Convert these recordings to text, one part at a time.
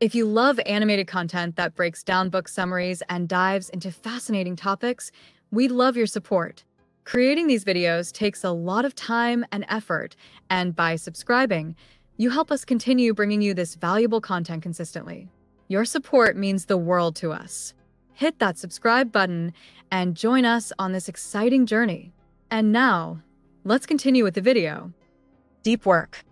If you love animated content that breaks down book summaries and dives into fascinating topics, we'd love your support. Creating these videos takes a lot of time and effort, and by subscribing, you help us continue bringing you this valuable content consistently. Your support means the world to us. Hit that subscribe button and join us on this exciting journey. And now, let's continue with the video. Deep work.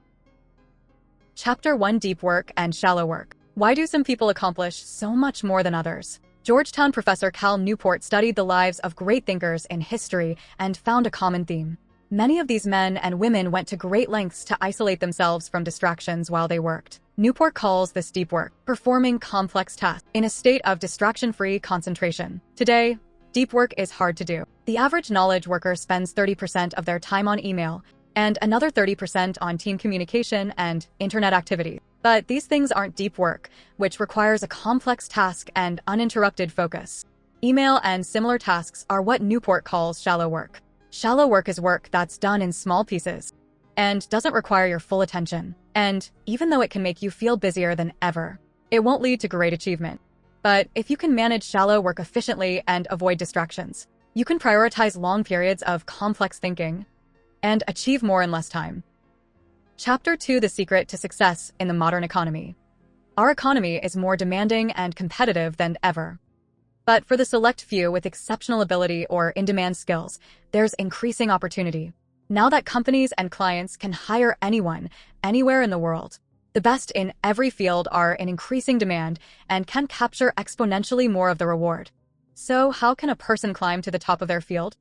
Chapter 1: Deep Work and Shallow Work. Why do some people accomplish so much more than others? Georgetown professor Cal Newport studied the lives of great thinkers in history and found a common theme. Many of these men and women went to great lengths to isolate themselves from distractions while they worked. Newport calls this deep work, performing complex tasks in a state of distraction-free concentration. Today, deep work is hard to do. The average knowledge worker spends 30% of their time on email and another 30% on team communication and internet activity. But these things aren't deep work, which requires a complex task and uninterrupted focus. Email and similar tasks are what Newport calls shallow work. Shallow work is work that's done in small pieces and doesn't require your full attention. And even though it can make you feel busier than ever, it won't lead to great achievement. But if you can manage shallow work efficiently and avoid distractions, you can prioritize long periods of complex thinking and achieve more in less time. Chapter 2: The Secret to Success in the Modern Economy. Our economy is more demanding and competitive than ever. But for the select few with exceptional ability or in-demand skills, there's increasing opportunity. Now that companies and clients can hire anyone, anywhere in the world, the best in every field are in increasing demand and can capture exponentially more of the reward. So how can a person climb to the top of their field?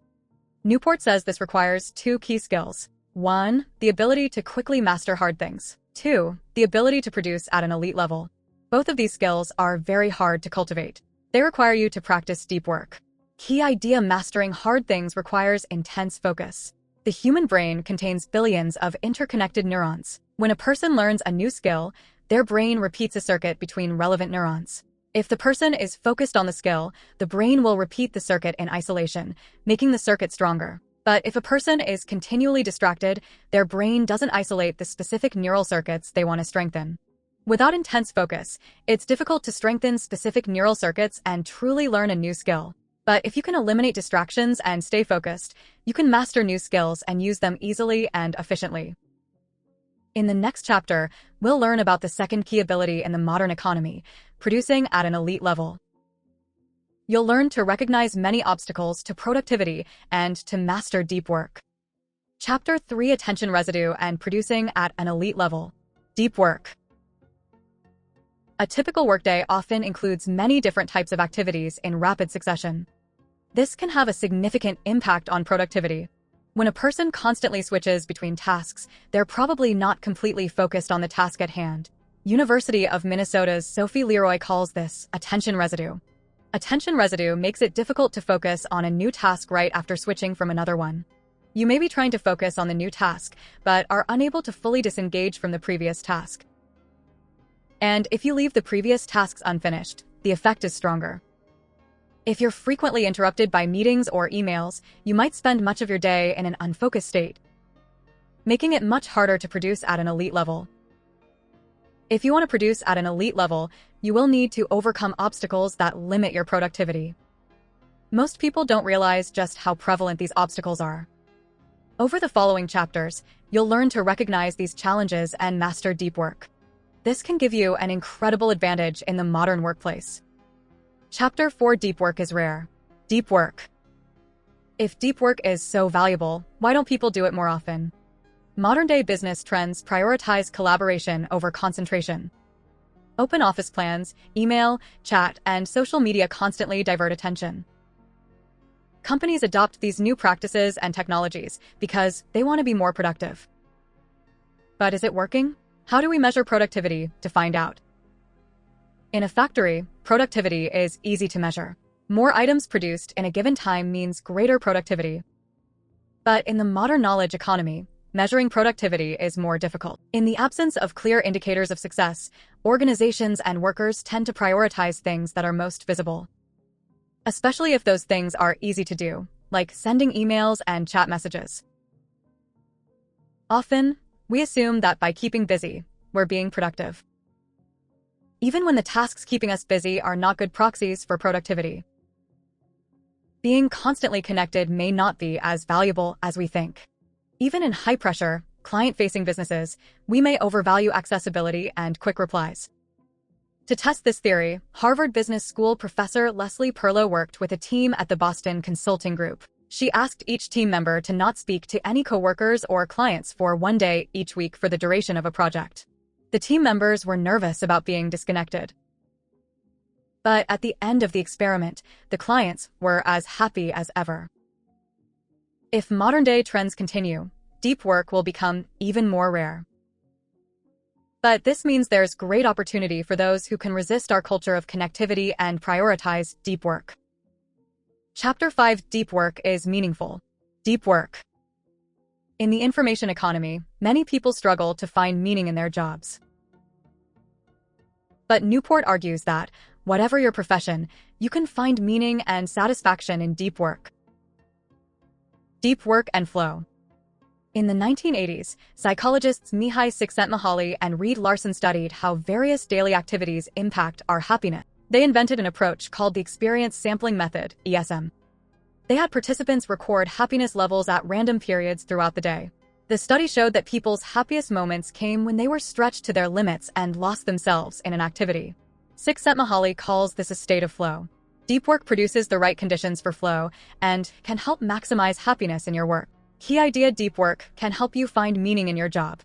Newport says this requires 2 key skills. 1. The ability to quickly master hard things. 2. The ability to produce at an elite level. Both of these skills are very hard to cultivate. They require you to practice deep work. Key idea: mastering hard things requires intense focus. The human brain contains billions of interconnected neurons. When a person learns a new skill, their brain repeats a circuit between relevant neurons. If the person is focused on the skill, the brain will repeat the circuit in isolation, making the circuit stronger. But if a person is continually distracted, their brain doesn't isolate the specific neural circuits they want to strengthen. Without intense focus, it's difficult to strengthen specific neural circuits and truly learn a new skill. But if you can eliminate distractions and stay focused, you can master new skills and use them easily and efficiently. In the next chapter, we'll learn about the second key ability in the modern economy: producing at an elite level. You'll learn to recognize many obstacles to productivity and to master deep work. Chapter 3: Attention Residue and Producing at an Elite Level. Deep work. A typical workday often includes many different types of activities in rapid succession. This can have a significant impact on productivity. When a person constantly switches between tasks, they're probably not completely focused on the task at hand. University of Minnesota's Sophie Leroy calls this attention residue. Attention residue makes it difficult to focus on a new task right after switching from another one. You may be trying to focus on the new task, but are unable to fully disengage from the previous task. And if you leave the previous tasks unfinished, the effect is stronger. If you're frequently interrupted by meetings or emails, you might spend much of your day in an unfocused state, making it much harder to produce at an elite level. If you want to produce at an elite level, you will need to overcome obstacles that limit your productivity. Most people don't realize just how prevalent these obstacles are. Over the following chapters, you'll learn to recognize these challenges and master deep work. This can give you an incredible advantage in the modern workplace. Chapter 4: Deep Work is Rare. Deep work. If deep work is so valuable, why don't people do it more often? Modern-day business trends prioritize collaboration over concentration. Open office plans, email, chat, and social media constantly divert attention. Companies adopt these new practices and technologies because they want to be more productive. But is it working? How do we measure productivity to find out? In a factory, productivity is easy to measure. More items produced in a given time means greater productivity. But in the modern knowledge economy, measuring productivity is more difficult. In the absence of clear indicators of success, organizations and workers tend to prioritize things that are most visible, especially if those things are easy to do, like sending emails and chat messages. Often, we assume that by keeping busy, we're being productive. even when the tasks keeping us busy are not good proxies for productivity. Being constantly connected may not be as valuable as we think. Even in high-pressure, client-facing businesses, we may overvalue accessibility and quick replies. To test this theory, Harvard Business School professor Leslie Perlow worked with a team at the Boston Consulting Group. She asked each team member to not speak to any coworkers or clients for 1 day each week for the duration of a project. The team members were nervous about being disconnected. But at the end of the experiment, the clients were as happy as ever. If modern-day trends continue, deep work will become even more rare. But this means there's great opportunity for those who can resist our culture of connectivity and prioritize deep work. Chapter 5: Deep work is meaningful. Deep work. In the information economy, many people struggle to find meaning in their jobs. But Newport argues that, whatever your profession, you can find meaning and satisfaction in deep work. Deep work and flow. In the 1980s, psychologists Mihai Csikszentmihalyi and Reed Larson studied how various daily activities impact our happiness. They invented an approach called the experience sampling method, ESM. They had participants record happiness levels at random periods throughout the day. The study showed that people's happiest moments came when they were stretched to their limits and lost themselves in an activity. Csikszentmihalyi calls this a state of flow. Deep work produces the right conditions for flow and can help maximize happiness in your work. Key idea: deep work can help you find meaning in your job.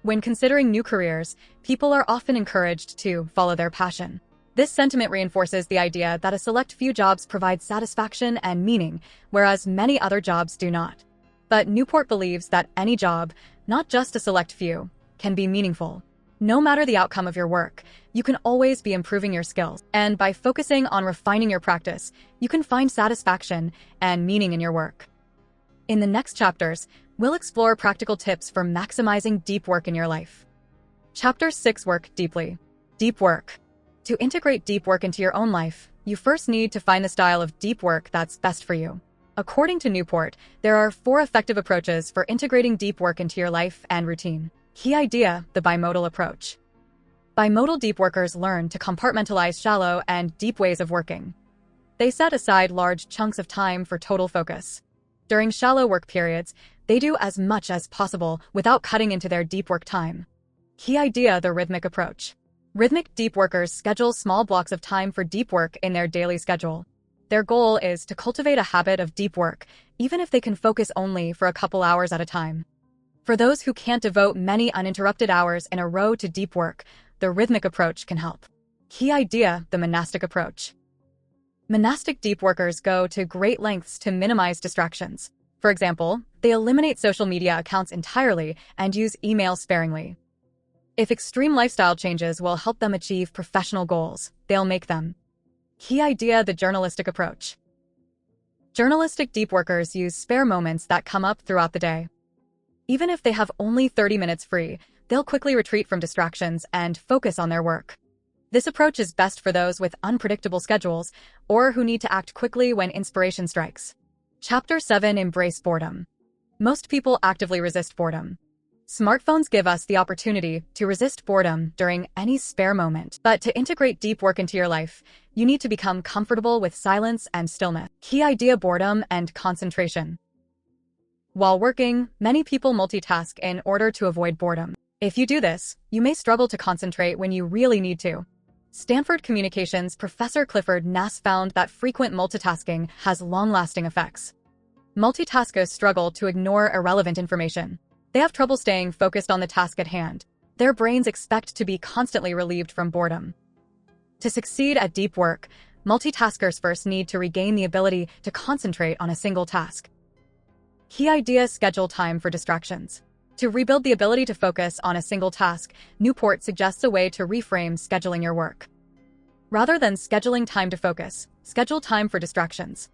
When considering new careers, people are often encouraged to follow their passion. This sentiment reinforces the idea that a select few jobs provide satisfaction and meaning, whereas many other jobs do not. But Newport believes that any job, not just a select few, can be meaningful. No matter the outcome of your work, you can always be improving your skills. And by focusing on refining your practice, you can find satisfaction and meaning in your work. In the next chapters, we'll explore practical tips for maximizing deep work in your life. Chapter 6: Work deeply. Deep work. To integrate deep work into your own life, you first need to find the style of deep work that's best for you. According to Newport, there are 4 effective approaches for integrating deep work into your life and routine. Key idea: the bimodal approach. Bimodal deep workers learn to compartmentalize shallow and deep ways of working. They set aside large chunks of time for total focus. During shallow work periods, they do as much as possible without cutting into their deep work time. Key idea: the rhythmic approach. Rhythmic deep workers schedule small blocks of time for deep work in their daily schedule. Their goal is to cultivate a habit of deep work, even if they can focus only for a couple hours at a time. For those who can't devote many uninterrupted hours in a row to deep work, the rhythmic approach can help. Key idea: the monastic approach. Monastic deep workers go to great lengths to minimize distractions. For example, they eliminate social media accounts entirely and use email sparingly. If extreme lifestyle changes will help them achieve professional goals, they'll make them. Key idea: the journalistic approach. Journalistic deep workers use spare moments that come up throughout the day. Even if they have only 30 minutes free, they'll quickly retreat from distractions and focus on their work. This approach is best for those with unpredictable schedules or who need to act quickly when inspiration strikes. Chapter 7: Embrace boredom. Most people actively resist boredom. Smartphones give us the opportunity to resist boredom during any spare moment. But to integrate deep work into your life, you need to become comfortable with silence and stillness. Key idea: boredom and concentration. While working, many people multitask in order to avoid boredom. If you do this, you may struggle to concentrate when you really need to. Stanford Communications professor Clifford Nass found that frequent multitasking has long-lasting effects. Multitaskers struggle to ignore irrelevant information. They have trouble staying focused on the task at hand. Their brains expect to be constantly relieved from boredom. To succeed at deep work, multitaskers first need to regain the ability to concentrate on a single task. Key idea: schedule time for distractions. To rebuild the ability to focus on a single task, Newport suggests a way to reframe scheduling your work. Rather than scheduling time to focus, schedule time for distractions.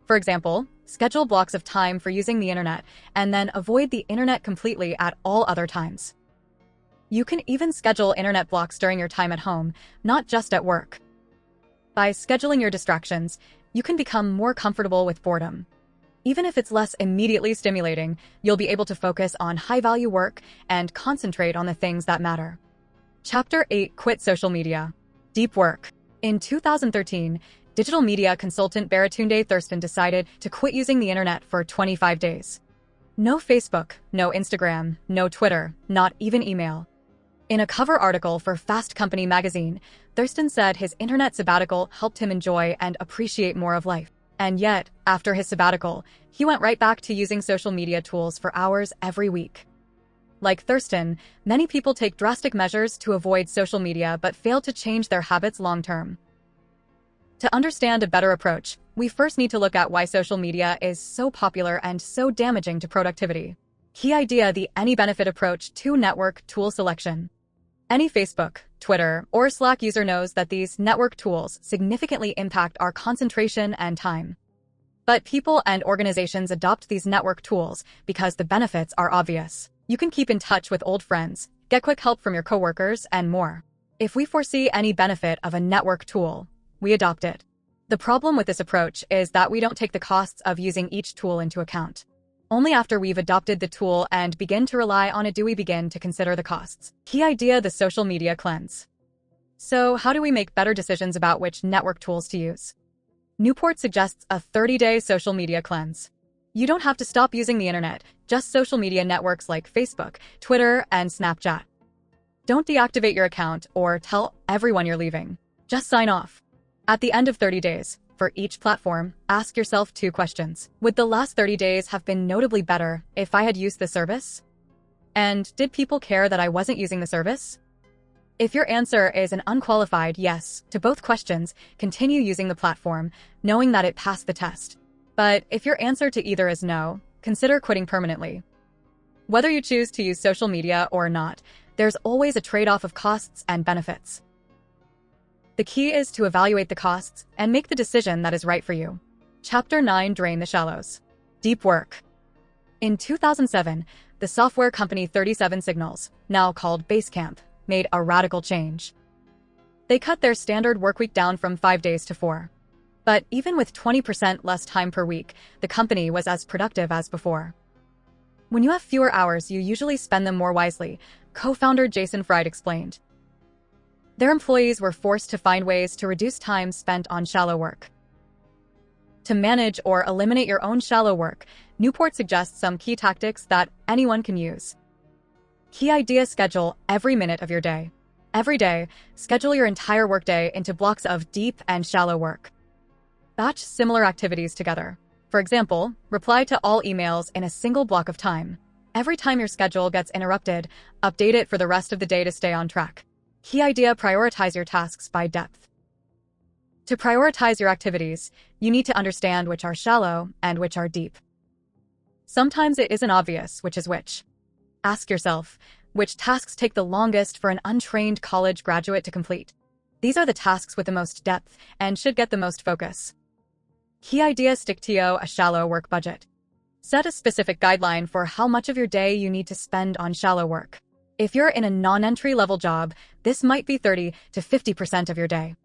For example, schedule blocks of time for using the internet and then avoid the internet completely at all other times. You can even schedule internet blocks during your time at home, not just at work. By scheduling your distractions, you can become more comfortable with boredom. Even if it's less immediately stimulating, you'll be able to focus on high-value work and concentrate on the things that matter. Chapter 8: Quit social media. Deep work. In 2013, digital media consultant Baratunde Thurston decided to quit using the internet for 25 days. No Facebook, no Instagram, no Twitter, not even email. In a cover article for Fast Company magazine, Thurston said his internet sabbatical helped him enjoy and appreciate more of life. And yet, after his sabbatical, he went right back to using social media tools for hours every week. Like Thurston, many people take drastic measures to avoid social media but fail to change their habits long-term. To understand a better approach, we first need to look at why social media is so popular and so damaging to productivity. Key idea: the any benefit approach to network tool selection. Any Facebook, Twitter, or Slack user knows that these network tools significantly impact our concentration and time. But people and organizations adopt these network tools because the benefits are obvious. You can keep in touch with old friends, get quick help from your coworkers, and more. If we foresee any benefit of a network tool, we adopt it. The problem with this approach is that we don't take the costs of using each tool into account. Only after we've adopted the tool and begin to rely on it do we begin to consider the costs. Key idea: the social media cleanse. So, how do we make better decisions about which network tools to use? Newport suggests a 30-day social media cleanse. You don't have to stop using the internet, just social media networks like Facebook, Twitter, and Snapchat. Don't deactivate your account or tell everyone you're leaving. Just sign off. At the end of 30 days, for each platform, ask yourself 2 questions. Would the last 30 days have been notably better if I had used the service? And did people care that I wasn't using the service? If your answer is an unqualified yes to both questions, continue using the platform, knowing that it passed the test. But if your answer to either is no, consider quitting permanently. Whether you choose to use social media or not, there's always a trade-off of costs and benefits. The key is to evaluate the costs and make the decision that is right for you. Chapter 9: Drain the Shallows. Deep work. In 2007, the software company 37 Signals, now called Basecamp, made a radical change. They cut their standard workweek down from 5 days to 4. But even with 20% less time per week, the company was as productive as before. When you have fewer hours, you usually spend them more wisely, co-founder Jason Fried explained. Their employees were forced to find ways to reduce time spent on shallow work. To manage or eliminate your own shallow work, Newport suggests some key tactics that anyone can use. Key idea: schedule every minute of your day. Every day, schedule your entire workday into blocks of deep and shallow work. Batch similar activities together. For example, reply to all emails in a single block of time. Every time your schedule gets interrupted, update it for the rest of the day to stay on track. Key idea: prioritize your tasks by depth. To prioritize your activities, you need to understand which are shallow and which are deep. Sometimes it isn't obvious which is which. Ask yourself, which tasks take the longest for an untrained college graduate to complete? These are the tasks with the most depth and should get the most focus. Key idea: stick to a shallow work budget. Set a specific guideline for how much of your day you need to spend on shallow work. If you're in a non-entry-level job, this might be 30 to 50% of your day.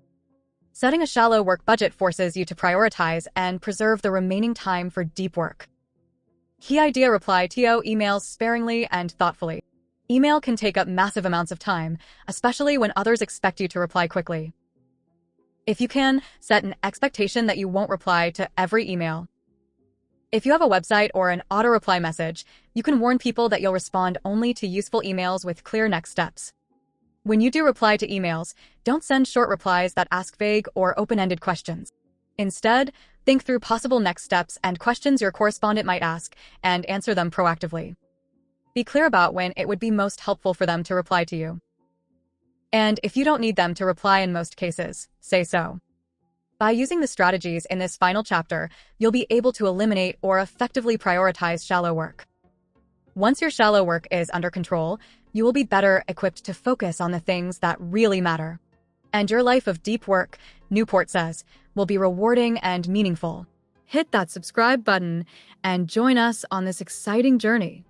Setting a shallow work budget forces you to prioritize and preserve the remaining time for deep work. Key idea: reply to emails sparingly and thoughtfully. Email can take up massive amounts of time, especially when others expect you to reply quickly. If you can, set an expectation that you won't reply to every email. If you have a website or an auto-reply message, you can warn people that you'll respond only to useful emails with clear next steps. When you do reply to emails, don't send short replies that ask vague or open-ended questions. Instead, think through possible next steps and questions your correspondent might ask, and answer them proactively. Be clear about when it would be most helpful for them to reply to you. And if you don't need them to reply in most cases, say so. By using the strategies in this final chapter, you'll be able to eliminate or effectively prioritize shallow work. Once your shallow work is under control, you will be better equipped to focus on the things that really matter. And your life of deep work, Newport says, will be rewarding and meaningful. Hit that subscribe button and join us on this exciting journey.